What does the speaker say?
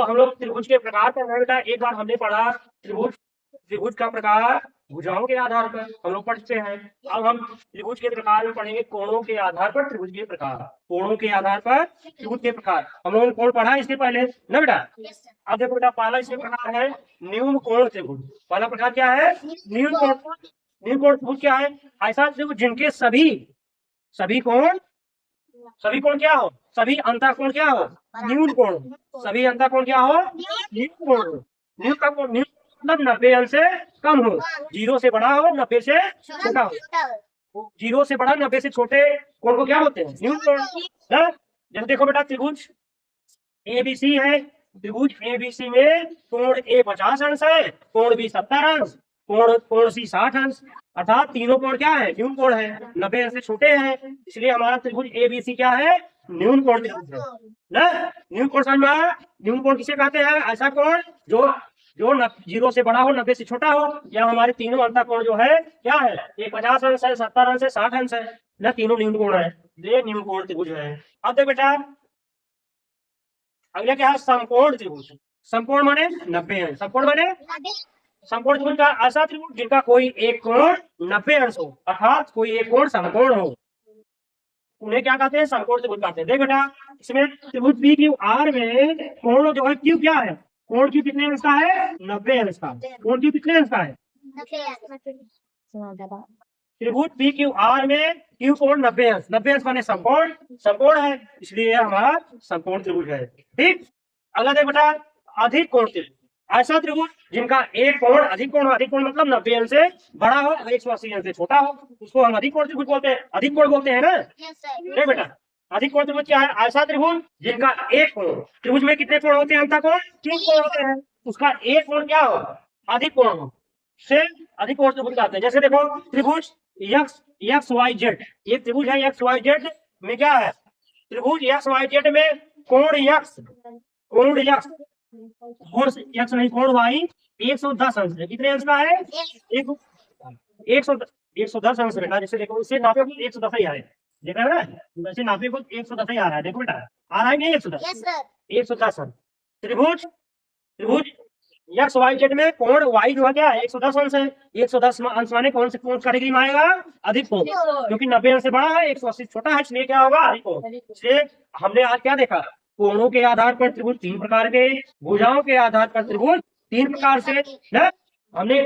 हम लोग त्रिभुज के प्रकार पर बेटा एक बार हमने पढ़ा त्रिभुज त्रिभुज का प्रकार भुजाओं के आधार पर हम लोग पढ़ते हैं। अब हम त्रिभुज के प्रकार में पढ़ेंगे कोणों के आधार पर त्रिभुज के प्रकार। कोणों के आधार पर त्रिभुज के प्रकार हम लोगों ने कोण पढ़ा इसके पहले ना बेटा। अब देखो बेटा पहला इसके प्रकार है न्यून कोण त्रिभुज। पहला प्रकार क्या है? न्यून कोण। न्यून कोण त्रिभुज क्या है? ऐसा त्रिभुज जिनके सभी कोण क्या हो? सभी अंतःकोण क्या हो? न्यून कोण। सभी अंतःकोण क्या हो? न्यून कोण। न्यून का कोण न्यून मतलब 90 अंश से कम हो, 0 से बड़ा हो 90 से छोटा हो। 0 से बड़ा 90 से छोटे कोण को क्या बोलते हैं? न्यून कोण। जैसे देखो बेटा त्रिभुज एबीसी है। त्रिभुज एबीसी में कोण ए 50 अंश है, कोण बी 70 अंश, कोण सी 60 अंश, अर्थात तीनों कोण क्या है? न्यून कोण है, 90 अंश से छोटे हैं, इसलिए हमारा त्रिभुज एबीसी क्या है? न्यून कोण त्रिभुज है ना। न्यून कोण समझ में आया? न्यून कोण किसे कहते हैं? ऐसा कोण जो 0 से बड़ा हो 90 से छोटा हो, या हमारे तीनों अंतःकोण जो है क्या है? ये 50 अंश है, 70 अंश है, 60 अंश है ना, तीनों न्यून कोण है, ये न्यून कोण त्रिभुज है। अब देख बेटा अगला क्या है? समकोण त्रिभुज। समकोण माने 90 अंश। समकोण माने समकोण त्रिभुज का ऐसा त्रिभुज जिनका कोई एक कोण 90 अंश हो, अर्थात कोई एक कोण समकोण हो, उन्हें क्या कहते हैं? समकोण त्रिभुज कहते हैं। देख बेटा इसमें त्रिभुज पी क्यू आर में कोण जो है क्यू क्या है? कोण क्यू कितने अंश का है? 90 अंश का। कोण क्यू कितने अंश का है? त्रिभुज पी क्यू आर में क्यू कोण 90 अंश। 90 अंश माने समकोण, समकोण है, इसलिए हमारा समकोण त्रिभुज है। ठीक। अगला देख बेटा अधिक कोण त्रिभुज। ऐसा त्रिभुज जिनका एक कोण अधिक कोण मतलब 90 अंश से बड़ा हो, 180 अंश से छोटा हो, उसको हम अधिक कोण त्रिभुज बोलते हैं। अधिक कोण बोलते हैं ना। नहीं बेटा अधिक कोण त्रिभुज क्या है? ऐसा त्रिभुज जिनका एक कोण, त्रिभुज में कितने कोण होते हैं? अंतःकोण 3 कोण होते हैं, उसका एक कोण क्या हो? अधिक कोण हो, से अधिक कोण त्रिभुज कहते हैं। जैसे देखो त्रिभुज एक्स वाई जेड, ये त्रिभुज है एक्स वाई जेड में क्या है? त्रिभुज एक्स वाई जेड में कोण एक्स नहीं कोण वाई 110 अंश है। कितने अंश का है? 110 अंश बेटा। जैसे देखो इससे नापे 110 ही आ रहा है, देख रहे हो ना, वैसे नापे को 110 ही आ रहा है। देखो बेटा आ रहा है नहीं 110 अंश। त्रिभुज एक्स वाई जेड में कोण वाई जो है क्या है? 110 अंश है। 110 अंश माने कौन से कोण कैटेगरी में आएगा? अधिक कोण, क्योंकि 90 अंश से बड़ा है, 180 छोटा है, इसलिए क्या होगा? अधिक कोण। इसलिए हमने आज क्या देखा? कोणों के आधार पर त्रिभुज 3 प्रकार के, भुजाओं के आधार पर त्रिभुज 3 प्रकार से ना। हमने